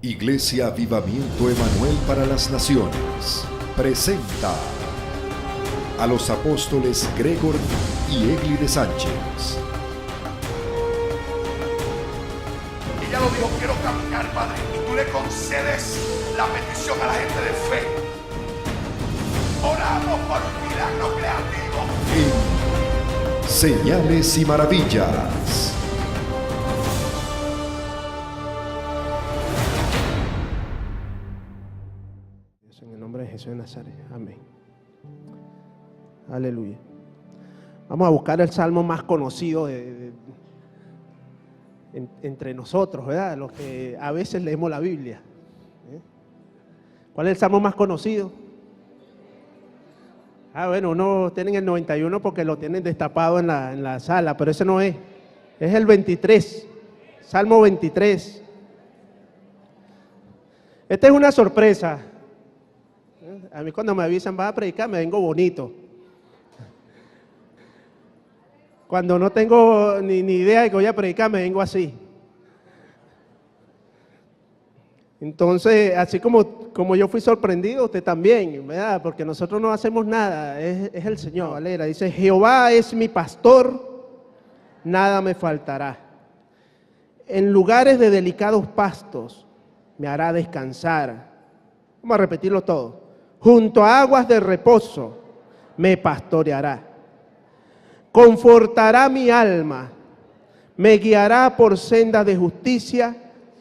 Iglesia Avivamiento Emanuel para las Naciones presenta a los apóstoles Gregor y Egli de Sánchez. Ella lo dijo: quiero caminar, Padre, y tú le concedes la petición a la gente de fe. Oramos por un milagro creativo. En Señales y Maravillas. En el nombre de Jesús de Nazaret, amén. Aleluya. Vamos a buscar el salmo más conocido entre nosotros, ¿verdad? Los que a veces leemos la Biblia. ¿Cuál es el salmo más conocido? Bueno, uno tienen el 91 porque lo tienen destapado en la sala, pero ese no es. Es el 23, Salmo 23. Esta es una sorpresa. A mí cuando me avisan, vas a predicar, me vengo bonito. Cuando no tengo ni idea de que voy a predicar, me vengo así. Entonces, así como yo fui sorprendido, usted también, ¿verdad? Porque nosotros no hacemos nada, es el Señor. Valera dice: Jehová es mi pastor, nada me faltará. En lugares de delicados pastos me hará descansar. Vamos a repetirlo todo. Junto a aguas de reposo me pastoreará. Confortará mi alma, me guiará por sendas de justicia,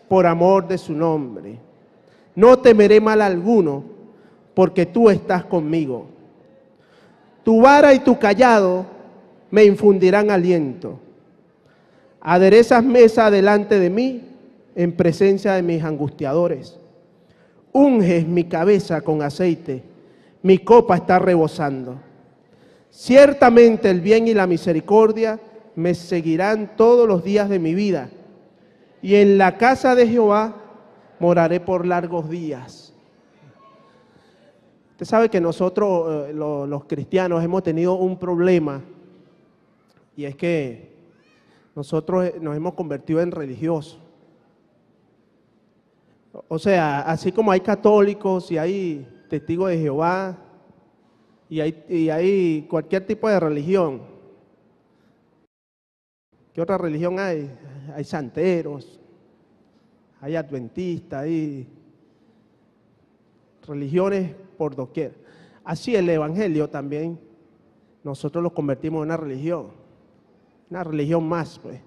por amor de su nombre. No temeré mal alguno, porque tú estás conmigo. Tu vara y tu cayado me infundirán aliento. Aderezas mesa delante de mí, en presencia de mis angustiadores. Unges mi cabeza con aceite, mi copa está rebosando. Ciertamente el bien y la misericordia me seguirán todos los días de mi vida, y en la casa de Jehová moraré por largos días. Usted sabe que nosotros, los cristianos, hemos tenido un problema, y es que nosotros nos hemos convertido en religiosos. O sea, así como hay católicos y hay testigos de Jehová y hay cualquier tipo de religión. ¿Qué otra religión hay? Hay santeros, hay adventistas, hay religiones por doquier. Así el evangelio también, nosotros lo convertimos en una religión más, pues.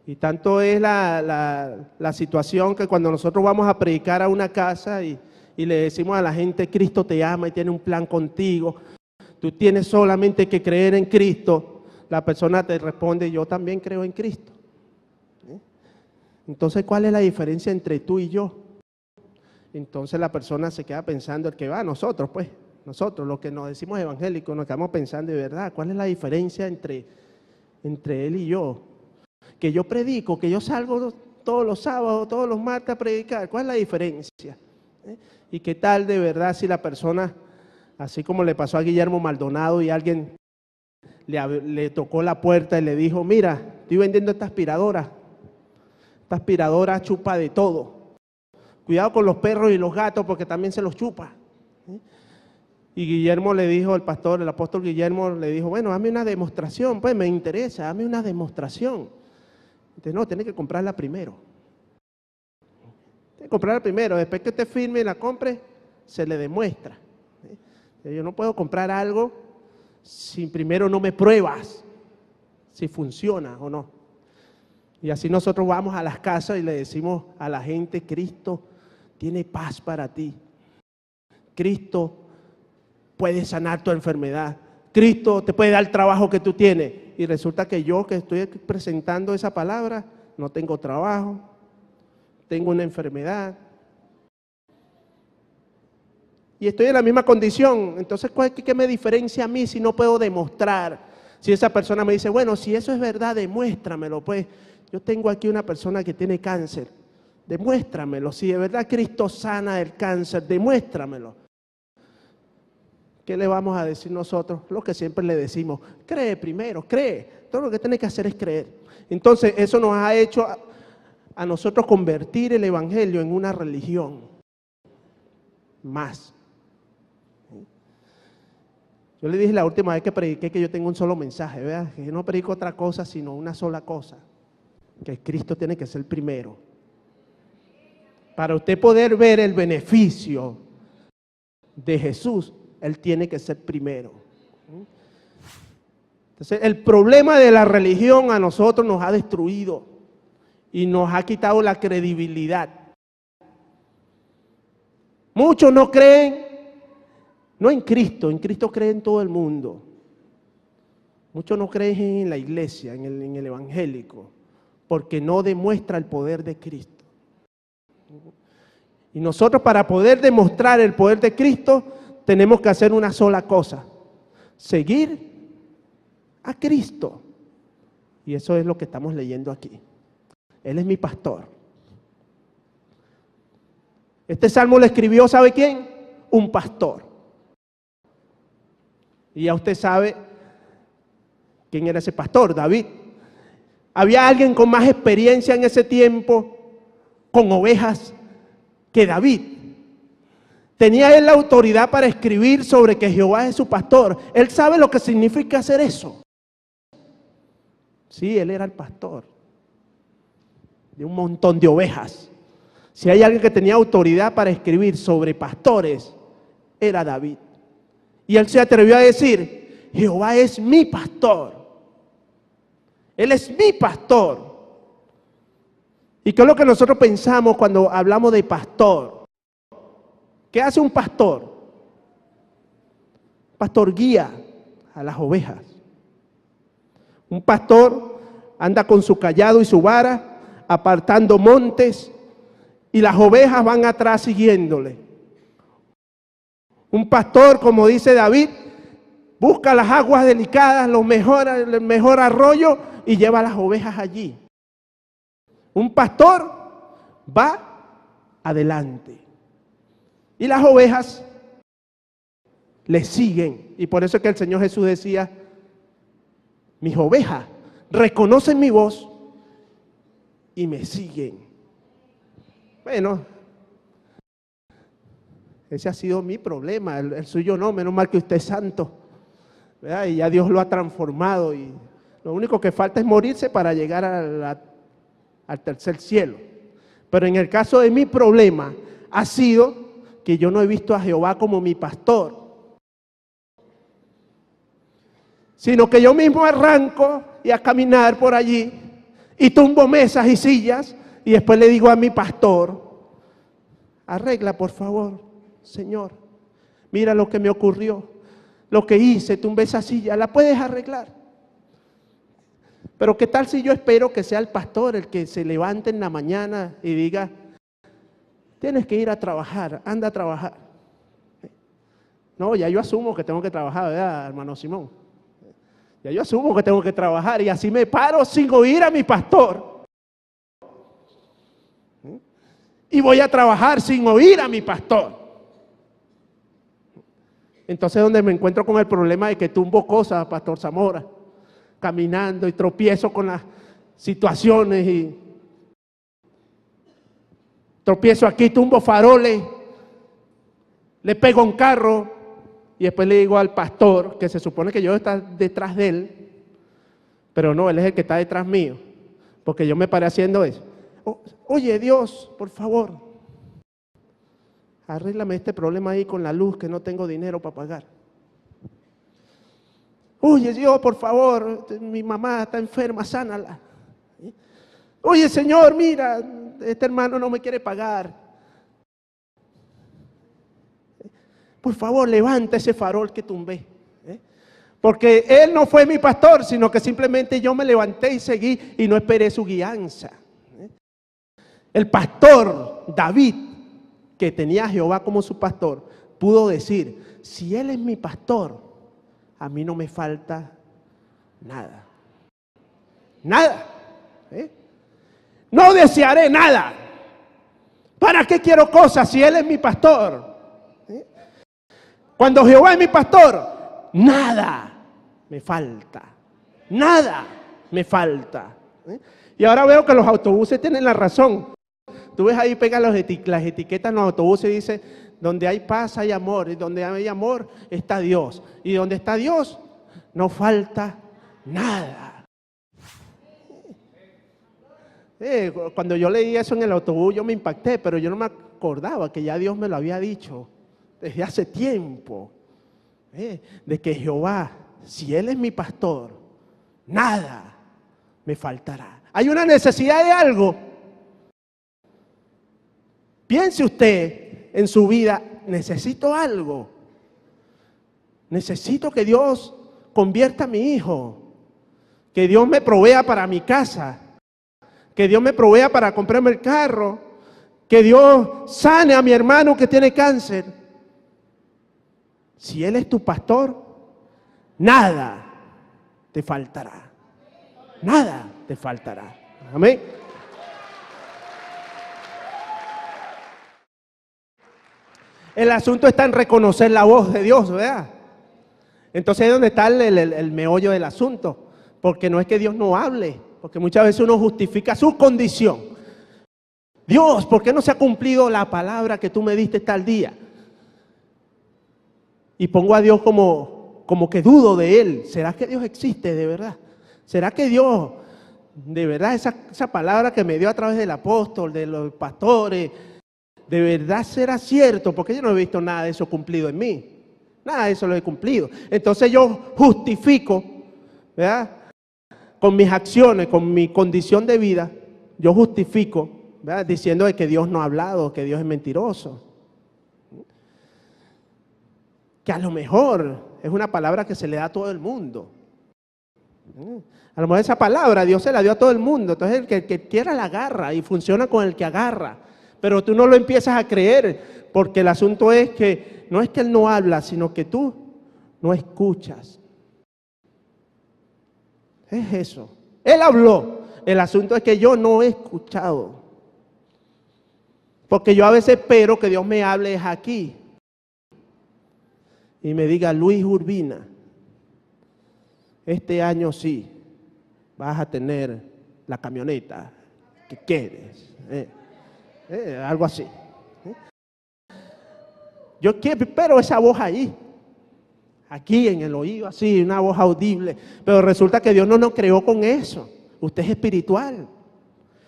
Y tanto es la situación que cuando nosotros vamos a predicar a una casa y le decimos a la gente: Cristo te ama y tiene un plan contigo, tú tienes solamente que creer en Cristo, la persona te responde: yo también creo en Cristo. Entonces, ¿cuál es la diferencia entre tú y yo? Entonces la persona se queda pensando, el que va, nosotros los que nos decimos evangélicos, nos quedamos pensando: de verdad, ¿cuál es la diferencia entre él y yo? Que yo predico, que yo salgo todos los sábados, todos los martes a predicar, ¿cuál es la diferencia? ¿Y qué tal de verdad si la persona, así como le pasó a Guillermo Maldonado, y alguien le tocó la puerta y le dijo: mira, estoy vendiendo esta aspiradora chupa de todo, cuidado con los perros y los gatos porque también se los chupa. Y Guillermo le dijo, el apóstol Guillermo le dijo: bueno, hazme una demostración, pues me interesa, hazme una demostración. Entonces, no, tiene que comprarla primero. Tiene que comprarla primero, después que usted firme y la compre, se le demuestra. Yo no puedo comprar algo si primero no me pruebas si funciona o no. Y así nosotros vamos a las casas y le decimos a la gente: Cristo tiene paz para ti. Cristo puede sanar tu enfermedad. Cristo te puede dar el trabajo que tú tienes. Y resulta que yo, que estoy presentando esa palabra, no tengo trabajo, tengo una enfermedad. Y estoy en la misma condición. Entonces, ¿qué me diferencia a mí si no puedo demostrar? Si esa persona me dice: bueno, si eso es verdad, demuéstramelo, pues. Yo tengo aquí una persona que tiene cáncer, demuéstramelo. Si de verdad Cristo sana el cáncer, demuéstramelo. ¿Qué le vamos a decir nosotros? Lo que siempre le decimos: cree primero, cree. Todo lo que tiene que hacer es creer. Entonces, eso nos ha hecho a nosotros convertir el evangelio en una religión más. Yo le dije la última vez que prediqué que yo tengo un solo mensaje, ¿verdad? Que yo no predico otra cosa sino una sola cosa, que Cristo tiene que ser primero. Para usted poder ver el beneficio de Jesús, Él tiene que ser primero. Entonces, el problema de la religión a nosotros nos ha destruido y nos ha quitado la credibilidad. Muchos no creen, no en Cristo cree en todo el mundo. Muchos no creen en la iglesia, en el evangélico, porque no demuestra el poder de Cristo. Y nosotros, para poder demostrar el poder de Cristo, tenemos que hacer una sola cosa: seguir a Cristo. Y eso es lo que estamos leyendo aquí. Él es mi pastor. Este salmo lo escribió, ¿sabe quién? Un pastor. Y ya usted sabe quién era ese pastor, David. Había alguien con más experiencia en ese tiempo con ovejas que David. Tenía él la autoridad para escribir sobre que Jehová es su pastor. Él sabe lo que significa hacer eso. Sí, él era el pastor de un montón de ovejas. Si hay alguien que tenía autoridad para escribir sobre pastores, era David. Y él se atrevió a decir: Jehová es mi pastor. Él es mi pastor. ¿Y qué es lo que nosotros pensamos cuando hablamos de pastor? ¿Qué hace un pastor? Un pastor guía a las ovejas. Un pastor anda con su cayado y su vara, apartando montes, y las ovejas van atrás siguiéndole. Un pastor, como dice David, busca las aguas delicadas, el mejor arroyo, y lleva a las ovejas allí. Un pastor va adelante y las ovejas le siguen. Y por eso es que el Señor Jesús decía: mis ovejas reconocen mi voz y me siguen. Bueno, ese ha sido mi problema, el suyo no. Menos mal que usted es santo, ¿verdad? Y ya Dios lo ha transformado, y lo único que falta es morirse para llegar al tercer cielo. Pero en el caso de mi problema ha sido que yo no he visto a Jehová como mi pastor, sino que yo mismo arranco y a caminar por allí y tumbo mesas y sillas, y después le digo a mi pastor: arregla por favor, Señor, mira lo que me ocurrió, lo que hice, tumbé esa silla, ¿la puedes arreglar? Pero ¿qué tal si yo espero que sea el pastor el que se levante en la mañana y diga: tienes que ir a trabajar, anda a trabajar? No, ya yo asumo que tengo que trabajar, ¿verdad, hermano Simón? Ya yo asumo que tengo que trabajar, y así me paro sin oír a mi pastor. Y voy a trabajar sin oír a mi pastor. Entonces, donde me encuentro con el problema de que tumbo cosas, Pastor Zamora, caminando, y tropiezo con las situaciones, y tropiezo aquí, tumbo faroles, le pego un carro, y después le digo al pastor, que se supone que yo estoy detrás de él, pero no, él es el que está detrás mío, porque yo me paré haciendo eso. Oye, Dios, por favor, arréglame este problema ahí con la luz, que no tengo dinero para pagar. Oye, Dios, por favor, mi mamá está enferma, sánala. Oye, Señor, mira, este hermano no me quiere pagar. Por favor, levanta ese farol que tumbé. Porque él no fue mi pastor, sino que simplemente yo me levanté y seguí y no esperé su guianza. El pastor David, que tenía a Jehová como su pastor, pudo decir: si él es mi pastor, a mí no me falta nada. Nada. No desearé nada. ¿Para qué quiero cosas si él es mi pastor? Cuando Jehová es mi pastor, nada me falta. Nada me falta. Y ahora veo que los autobuses tienen la razón. Tú ves ahí, pegan las etiquetas en los autobuses y dice, donde hay paz hay amor, y donde hay amor está Dios. Y donde está Dios no falta nada. Cuando yo leí eso en el autobús yo me impacté, pero yo no me acordaba que ya Dios me lo había dicho desde hace tiempo. De que Jehová, si Él es mi pastor, nada me faltará. Hay una necesidad de algo. Piense usted en su vida, necesito algo. Necesito que Dios convierta a mi hijo. Que Dios me provea para mi casa. Que Dios me provea para comprarme el carro. Que Dios sane a mi hermano que tiene cáncer. Si Él es tu pastor, nada te faltará. Nada te faltará. Amén. El asunto está en reconocer la voz de Dios, ¿verdad? Entonces ahí es donde está el meollo del asunto. Porque no es que Dios no hable, porque muchas veces uno justifica su condición. Dios, ¿por qué no se ha cumplido la palabra que tú me diste tal día? Y pongo a Dios como que dudo de Él. ¿Será que Dios existe de verdad? ¿Será que Dios, de verdad, esa palabra que me dio a través del apóstol, de los pastores, de verdad será cierto? Porque yo no he visto nada de eso cumplido en mí. Nada de eso lo he cumplido. Entonces yo justifico, ¿verdad? Con mis acciones, con mi condición de vida, yo justifico, ¿verdad? Diciendo de que Dios no ha hablado, que Dios es mentiroso. Que a lo mejor es una palabra que se le da a todo el mundo. A lo mejor esa palabra Dios se la dio a todo el mundo. Entonces el que quiera la agarra y funciona con el que agarra. Pero tú no lo empiezas a creer, porque el asunto es que no es que Él no habla, sino que tú no escuchas. Es eso. Él habló. El asunto es que yo no he escuchado. Porque yo a veces espero que Dios me hable aquí. Y me diga, Luis Urbina, este año sí, vas a tener la camioneta que quieres. Algo así. Yo espero esa voz ahí, aquí en el oído, así, una voz audible. Pero resulta que Dios no nos creó con eso. Usted es espiritual.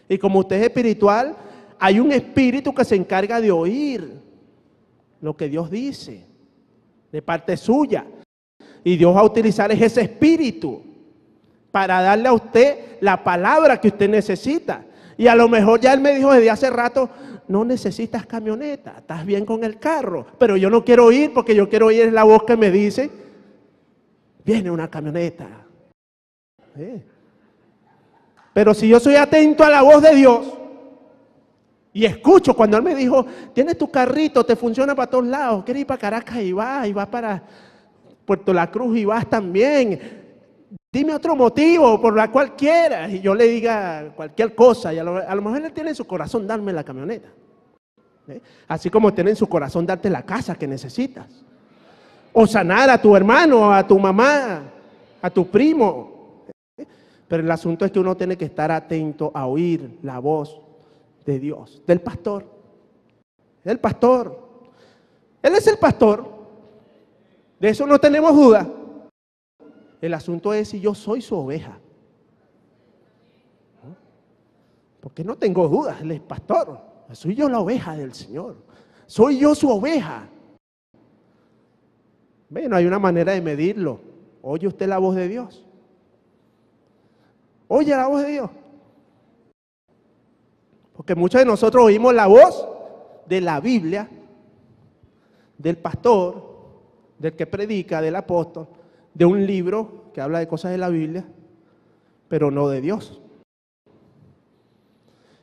Y como usted es espiritual, hay un espíritu que se encarga de oír lo que Dios dice, de parte suya. Y Dios va a utilizar ese espíritu para darle a usted la palabra que usted necesita. Y a lo mejor ya Él me dijo desde hace rato, no necesitas camioneta, estás bien con el carro. Pero yo no quiero oír, porque yo quiero oír la voz que me dice, viene una camioneta. Pero si yo soy atento a la voz de Dios y escucho cuando Él me dijo, tienes tu carrito, te funciona para todos lados, quieres ir para Caracas y vas para Puerto La Cruz y vas también. Dime otro motivo por la cual quieras. Y yo le diga cualquier cosa. Y a lo mejor Él tiene en su corazón darme la camioneta. Así como tiene en su corazón darte la casa que necesitas. O sanar a tu hermano, a tu mamá, a tu primo. Pero el asunto es que uno tiene que estar atento a oír la voz de Dios, del pastor. El pastor. Él es el pastor. De eso no tenemos duda. El asunto es si yo soy su oveja. Porque no tengo dudas, Él es pastor. Soy yo la oveja del Señor. Soy yo su oveja. Bueno, hay una manera de medirlo. ¿Oye usted la voz de Dios? ¿Oye la voz de Dios? Porque muchos de nosotros oímos la voz de la Biblia, del pastor, del que predica, del apóstol, de un libro que habla de cosas de la Biblia, pero no de Dios.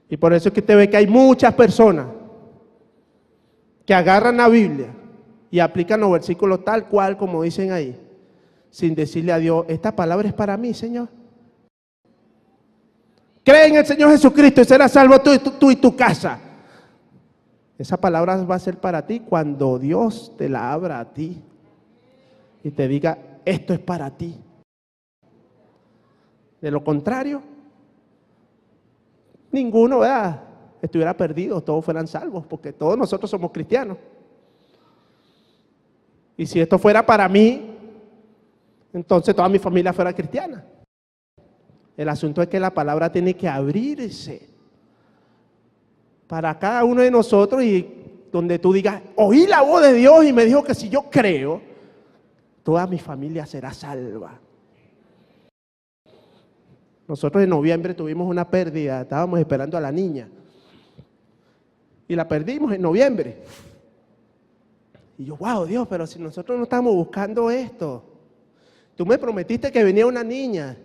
Y por eso es que usted ve que hay muchas personas que agarran la Biblia y aplican los versículos tal cual como dicen ahí, sin decirle a Dios, esta palabra es para mí, Señor. Cree en el Señor Jesucristo y serás salvo tú y tu casa. Esa palabra va a ser para ti cuando Dios te la abra a ti y te diga, esto es para ti. De lo contrario, ninguno, ¿verdad?, estuviera perdido, todos fueran salvos, porque todos nosotros somos cristianos. Y si esto fuera para mí, entonces toda mi familia fuera cristiana. El asunto es que la palabra tiene que abrirse para cada uno de nosotros, y donde tú digas, oí la voz de Dios y me dijo que si yo creo, toda mi familia será salva. Nosotros en noviembre tuvimos una pérdida, estábamos esperando a la niña y la perdimos en noviembre. Y yo, wow, Dios, pero si nosotros no estábamos buscando esto. Tú me prometiste que venía una niña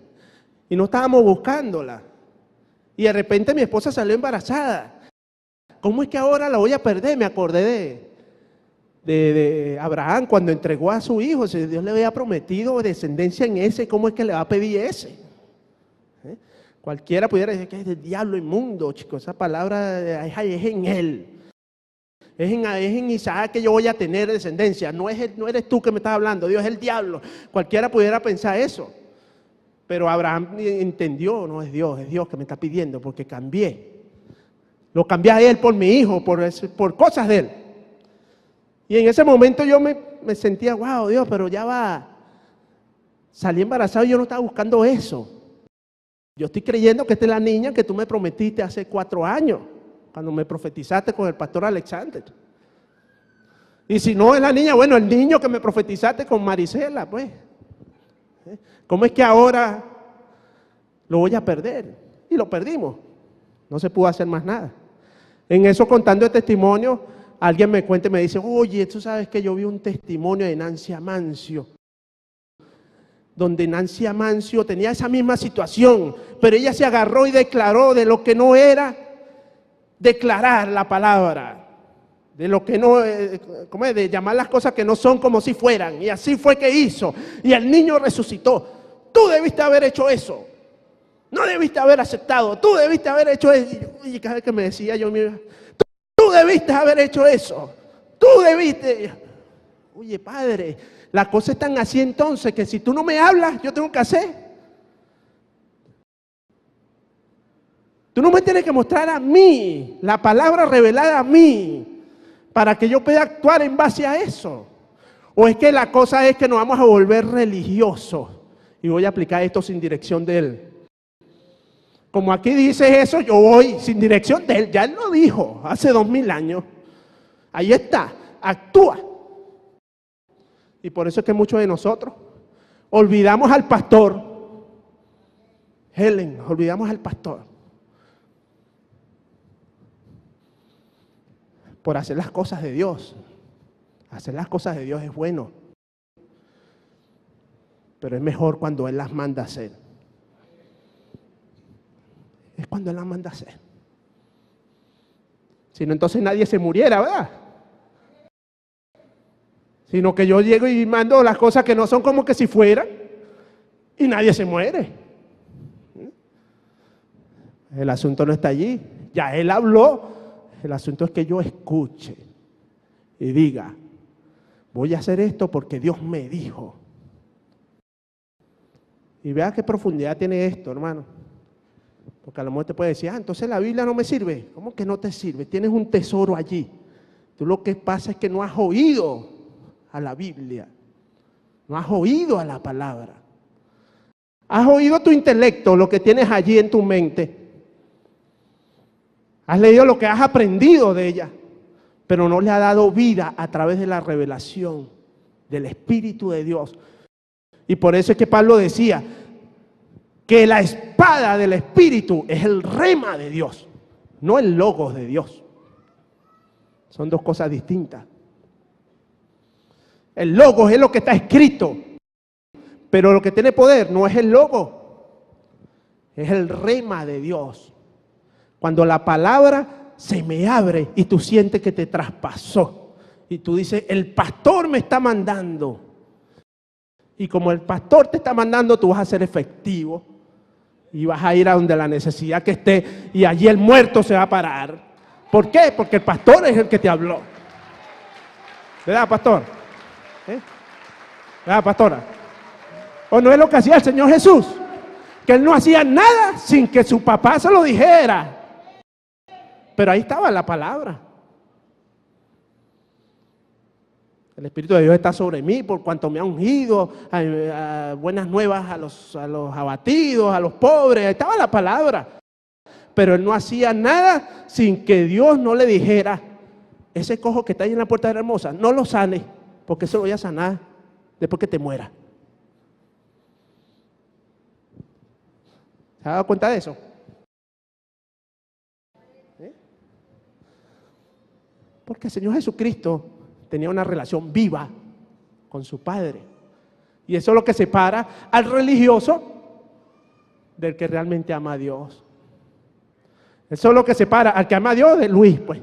y no estábamos buscándola. Y de repente mi esposa salió embarazada. ¿Cómo es que ahora la voy a perder? Me acordé de Abraham cuando entregó a su hijo. Si Dios le había prometido descendencia en ese, ¿cómo es que le va a pedir ese? Cualquiera pudiera decir que es del diablo inmundo, chicos. Esa palabra es en él. Es en Isaac que yo voy a tener descendencia. No eres tú que me estás hablando, Dios es el diablo. Cualquiera pudiera pensar eso. Pero Abraham entendió, no es Dios que me está pidiendo, porque cambié. Lo cambié a él por mi hijo, por cosas de él. Y en ese momento yo me sentía, wow, Dios, pero ya va. Salí embarazado y yo no estaba buscando eso. Yo estoy creyendo que esta es la niña que tú me prometiste hace 4 años, cuando me profetizaste con el pastor Alexander. Y si no es la niña, bueno, el niño que me profetizaste con Marisela, pues. ¿Cómo es que ahora lo voy a perder? Y lo perdimos. No se pudo hacer más nada. En eso, contando el testimonio, alguien me cuenta y me dice, oye, tú sabes que yo vi un testimonio de Nancy Amancio, donde Nancy Amancio tenía esa misma situación, pero ella se agarró y declaró de lo que no era declarar la palabra, de lo que no, ¿cómo es? De llamar las cosas que no son como si fueran, y así fue que hizo, y el niño resucitó. Tú debiste haber hecho eso, no debiste haber aceptado, tú debiste haber hecho eso. Y cada vez que me decía yo, tú debiste haber hecho eso, tú debiste. Oye, padre, la cosa es tan así entonces que si tú no me hablas, yo tengo que hacer. Tú no me tienes que mostrar a mí, la palabra revelada a mí, para que yo pueda actuar en base a eso. O es que la cosa es que nos vamos a volver religiosos. Y voy a aplicar esto sin dirección de él. Como aquí dice eso, yo voy sin dirección de él. Ya él lo dijo hace 2000 años. Ahí está, actúa. Y por eso es que muchos de nosotros olvidamos al pastor. Helen, olvidamos al pastor. Por hacer las cosas de Dios. Hacer las cosas de Dios es bueno. Pero es mejor cuando Él las manda a hacer. Es cuando Él las manda a hacer. Si no, entonces nadie se muriera, ¿verdad? Sino que yo llego y mando las cosas que no son como que si fueran y nadie se muere. El asunto no está allí. Ya Él habló. El asunto es que yo escuche y diga, voy a hacer esto porque Dios me dijo. Y vea qué profundidad tiene esto, hermano. Porque a lo mejor te puede decir, entonces la Biblia no me sirve. ¿Cómo que no te sirve? Tienes un tesoro allí. Tú lo que pasa es que no has oído a la Biblia. No has oído a la palabra. Has oído tu intelecto, lo que tienes allí en tu mente. Has leído lo que has aprendido de ella, pero no le ha dado vida a través de la revelación del Espíritu de Dios. Y por eso es que Pablo decía que la espada del Espíritu es el rema de Dios, no el logos de Dios. Son dos cosas distintas. El logos es lo que está escrito, pero lo que tiene poder no es el logo, es el rema de Dios. Cuando la palabra se me abre y tú sientes que te traspasó. Y tú dices, el pastor me está mandando. Y como el pastor te está mandando, tú vas a ser efectivo. Y vas a ir a donde la necesidad que esté. Y allí el muerto se va a parar. ¿Por qué? Porque el pastor es el que te habló. ¿Verdad, pastor? ¿Verdad, pastora? ¿O no es lo que hacía el Señor Jesús? Que Él no hacía nada sin que su papá se lo dijera. Pero ahí estaba la palabra. El Espíritu de Dios está sobre mí por cuanto me ha ungido, a buenas nuevas a los abatidos, a los pobres. Ahí estaba la palabra. Pero él no hacía nada sin que Dios no le dijera: ese cojo que está ahí en la puerta de la hermosa, no lo sane, porque eso lo voy a sanar después que te muera. ¿Se ha dado cuenta de eso? Porque el Señor Jesucristo tenía una relación viva con su Padre. Y eso es lo que separa al religioso del que realmente ama a Dios. Eso es lo que separa al que ama a Dios de Luis, pues.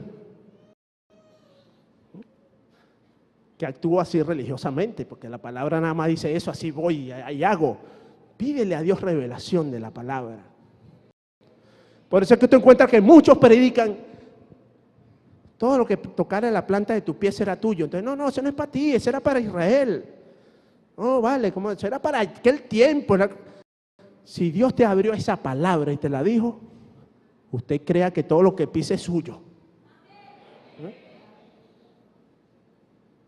Que actúa así religiosamente, porque la palabra nada más dice eso, así voy, ahí hago. Pídele a Dios revelación de la palabra. Por eso es que tú encuentras que muchos predican: todo lo que tocara la planta de tu pie será tuyo. Entonces, no, eso no es para ti, eso era para Israel. No, vale, como eso era para aquel tiempo. Si Dios te abrió esa palabra y te la dijo, usted crea que todo lo que pise es suyo.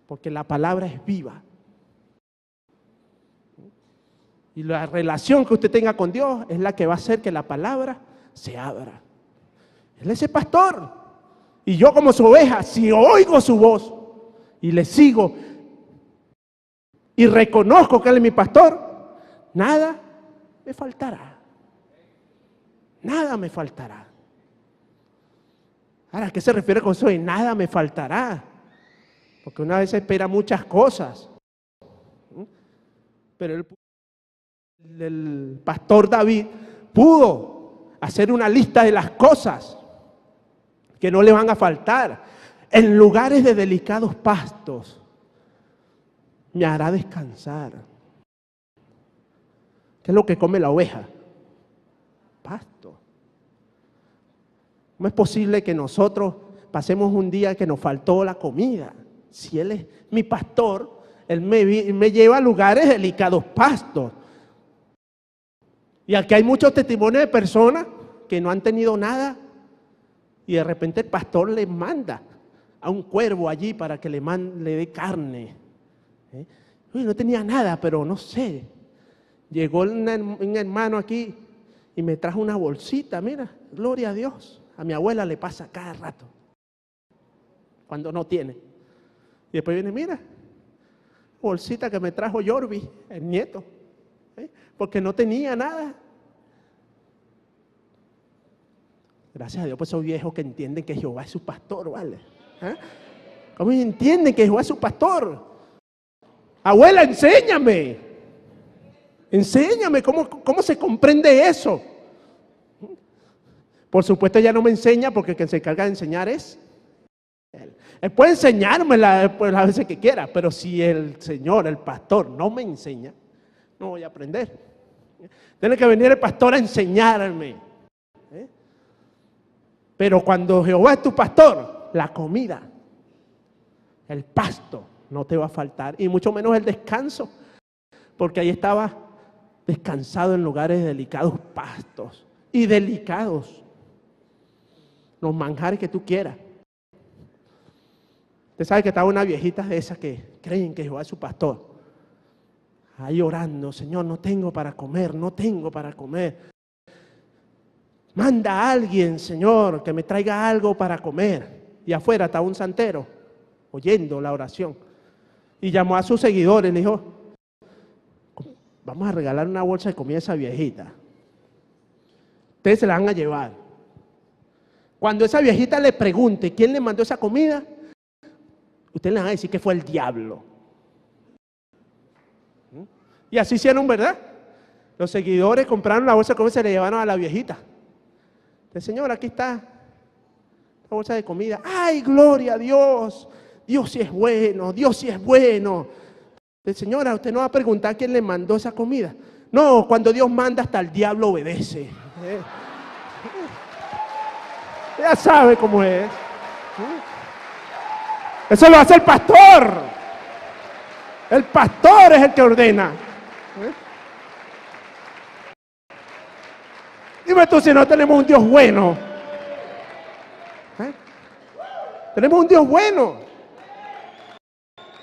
Porque la palabra es viva. Y la relación que usted tenga con Dios es la que va a hacer que la palabra se abra. Él es el pastor. Y yo, como su oveja, si oigo su voz y le sigo y reconozco que Él es mi pastor, nada me faltará. Nada me faltará. Ahora, ¿a qué se refiere con eso de nada me faltará? Porque una vez espera muchas cosas. Pero el pastor David pudo hacer una lista de las cosas que no le van a faltar. En lugares de delicados pastos me hará descansar. ¿Qué es lo que come la oveja? Pasto. ¿Cómo es posible que nosotros pasemos un día que nos faltó la comida? Si Él es mi pastor, Él me lleva a lugares de delicados pastos. Y aquí hay muchos testimonios de personas que no han tenido nada y de repente el pastor les manda a un cuervo allí para que le dé carne. Uy, no tenía nada, pero no sé. Llegó un hermano aquí y me trajo una bolsita, mira, gloria a Dios. A mi abuela le pasa cada rato, cuando no tiene. Y después viene, mira, bolsita que me trajo Yorbi, el nieto, porque no tenía nada. Gracias a Dios por esos viejos que entienden que Jehová es su pastor, ¿vale? ¿Cómo entienden que Jehová es su pastor? Abuela, enséñame. Enséñame cómo se comprende eso. Por supuesto ella no me enseña porque el que se encarga de enseñar es Él. Él puede enseñarme las veces que quiera, pero si el Señor, el pastor, no me enseña, no voy a aprender. Tiene que venir el pastor a enseñarme. Pero cuando Jehová es tu pastor, la comida, el pasto no te va a faltar, y mucho menos el descanso, porque ahí estaba descansado en lugares de delicados pastos y delicados. Los manjares que tú quieras. Usted sabe que estaba una viejita de esas que creen que Jehová es su pastor. Ahí orando, Señor, no tengo para comer, no tengo para comer. Manda a alguien, Señor, que me traiga algo para comer. Y afuera estaba un santero, oyendo la oración. Y llamó a sus seguidores y le dijo: vamos a regalar una bolsa de comida a esa viejita. Ustedes se la van a llevar. Cuando esa viejita le pregunte quién le mandó esa comida, ustedes le van a decir que fue el diablo. Y así hicieron, ¿verdad? Los seguidores compraron la bolsa de comida y se la llevaron a la viejita. El Señor, aquí está la bolsa de comida. ¡Ay, gloria a Dios! Dios sí es bueno, Dios sí es bueno. Señora, usted no va a preguntar quién le mandó esa comida. No, cuando Dios manda hasta el diablo obedece. Ya sabe cómo es. Eso lo hace el pastor. El pastor es el que ordena. Dime tú si no tenemos un Dios bueno. Tenemos un Dios bueno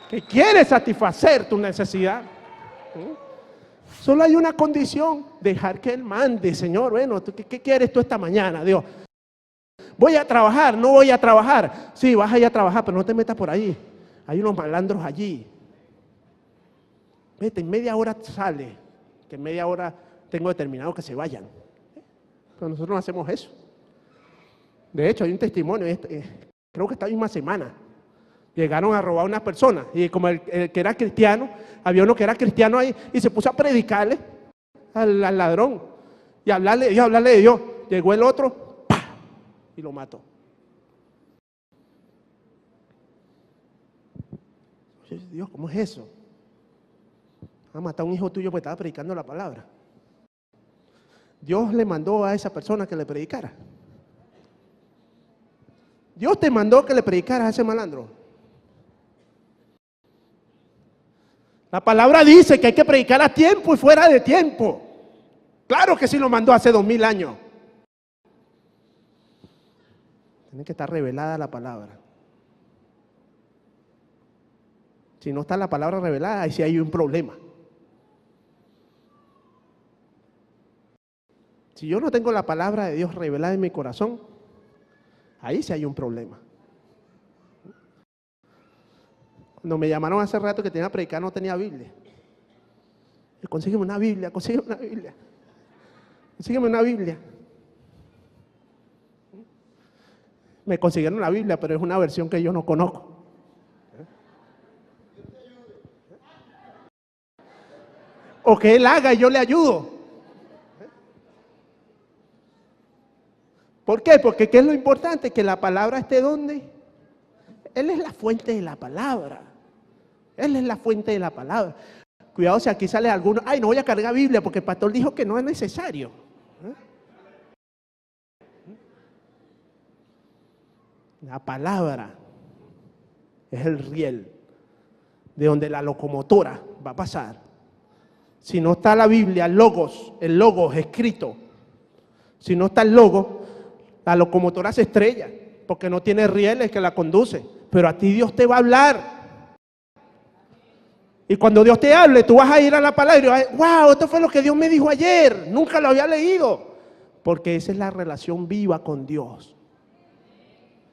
que quiere satisfacer tu necesidad. Solo hay una condición, dejar que Él mande. Señor, bueno, ¿qué quieres tú esta mañana, Dios? ¿Voy a trabajar? ¿No voy a trabajar? Sí, vas a ir a trabajar, pero no te metas por ahí. Hay unos malandros allí. Vete, en media hora sale, que en media hora tengo determinado que se vayan. Pero nosotros no hacemos eso. De hecho, hay un testimonio, creo que esta misma semana, llegaron a robar a una persona, y como el que era cristiano, había uno que era cristiano ahí, y se puso a predicarle al ladrón, y hablarle de Dios. Llegó el otro, ¡pah!, y lo mató. Oye, Dios, ¿cómo es eso? Va a matar a un hijo tuyo porque estaba predicando la palabra. Dios le mandó a esa persona que le predicara. Dios te mandó que le predicaras a ese malandro. La palabra dice que hay que predicar a tiempo y fuera de tiempo. Claro que sí lo mandó hace 2000 años. Tiene que estar revelada la palabra. Si no está la palabra revelada, ahí sí hay un problema. Si yo no tengo la palabra de Dios revelada en mi corazón, ahí sí hay un problema. Cuando me llamaron hace rato que tenía que predicar, no tenía Biblia. Consígueme una Biblia, consígueme una Biblia. Consígueme una Biblia. Me consiguieron la Biblia, pero es una versión que yo no conozco. O que Él haga y yo le ayudo. ¿Por qué? Porque ¿qué es lo importante? Que la palabra esté ¿dónde? Él es la fuente de la palabra. Él es la fuente de la palabra. Cuidado si aquí sale alguno, ay, no voy a cargar Biblia porque el pastor dijo que no es necesario. La palabra es el riel de donde la locomotora va a pasar. Si no está la Biblia, el logos escrito, si no está el logos, la locomotora se estrella porque no tiene rieles que la conducen. Pero a ti Dios te va a hablar. Y cuando Dios te hable, tú vas a ir a la palabra y vas a decir, wow, esto fue lo que Dios me dijo ayer. Nunca lo había leído. Porque esa es la relación viva con Dios.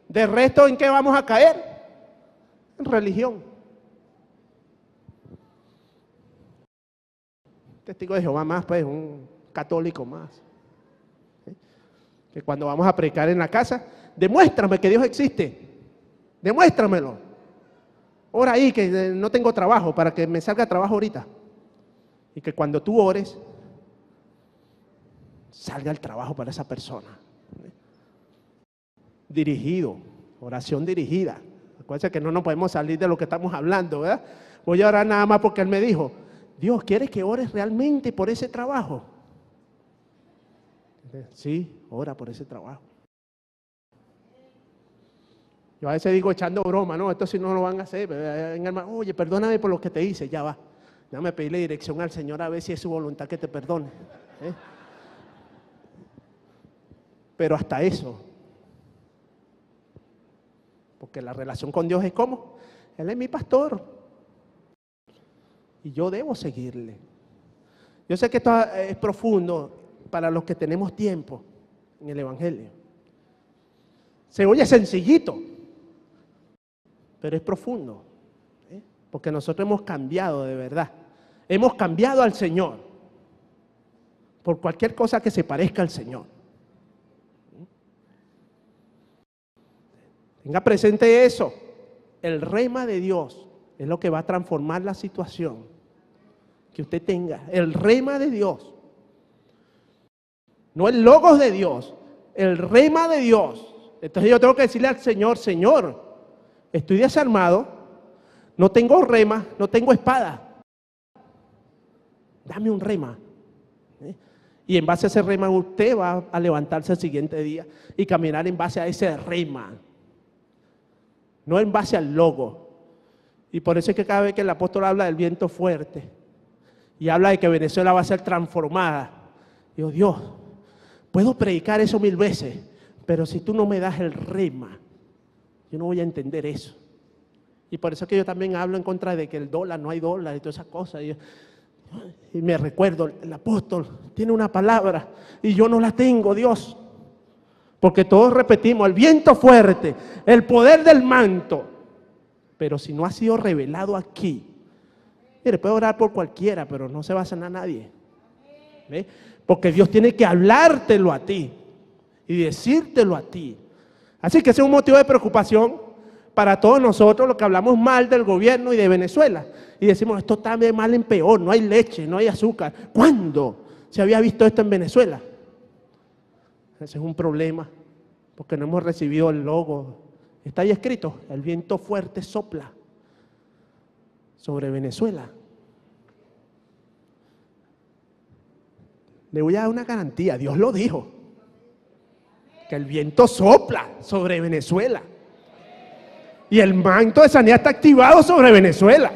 De resto, ¿en qué vamos a caer? En religión. Testigo de Jehová más, pues, un católico más. Que cuando vamos a predicar en la casa, demuéstrame que Dios existe. Demuéstramelo. Ora ahí que no tengo trabajo para que me salga trabajo ahorita. Y que cuando tú ores, salga el trabajo para esa persona. Dirigido, oración dirigida. Acuérdense que no nos podemos salir de lo que estamos hablando, ¿verdad? Voy a orar nada más porque Él me dijo, Dios, ¿quieres que ores realmente por ese trabajo? Sí, ora por ese trabajo. Yo a veces digo echando broma, no, esto sí no lo van a hacer. Hermano, oye, perdóname por lo que te hice, ya va. Déjame pedirle dirección al Señor a ver si es su voluntad que te perdone. Pero hasta eso. Porque la relación con Dios es ¿cómo? Él es mi pastor. Y yo debo seguirle. Yo sé que esto es profundo para los que tenemos tiempo en el Evangelio. Se oye sencillito, pero es profundo, porque nosotros hemos cambiado de verdad. Hemos cambiado al Señor por cualquier cosa que se parezca al Señor. Tenga presente eso. El rema de Dios es lo que va a transformar la situación que usted tenga. El rema de Dios. No el logos de Dios, el rema de Dios. Entonces yo tengo que decirle al Señor, Señor, estoy desarmado, no tengo rema, no tengo espada. Dame un rema. Y en base a ese rema usted va a levantarse el siguiente día y caminar en base a ese rema. No en base al logo. Y por eso es que cada vez que el apóstol habla del viento fuerte y habla de que Venezuela va a ser transformada, digo, Dios, puedo predicar eso 1000 veces, pero si tú no me das el rema, Yo no voy a entender eso. Y por eso es que yo también hablo en contra de que el dólar, no hay dólar y todas esas cosas. Y me recuerdo, el apóstol tiene una palabra y yo no la tengo, Dios. Porque todos repetimos, el viento fuerte, el poder del manto. Pero si no ha sido revelado aquí, mire, puede orar por cualquiera, pero no se va a sanar a nadie. ¿Ve? Porque Dios tiene que hablártelo a ti y decírtelo a ti. Así que ese es un motivo de preocupación para todos nosotros, los que hablamos mal del gobierno y de Venezuela. Y decimos, esto está de mal en peor, no hay leche, no hay azúcar. ¿Cuándo se había visto esto en Venezuela? Ese es un problema, porque no hemos recibido el logo. Está ahí escrito, el viento fuerte sopla sobre Venezuela. Le voy a dar una garantía, Dios lo dijo, que el viento sopla sobre Venezuela. Y el manto de sanidad está activado sobre Venezuela.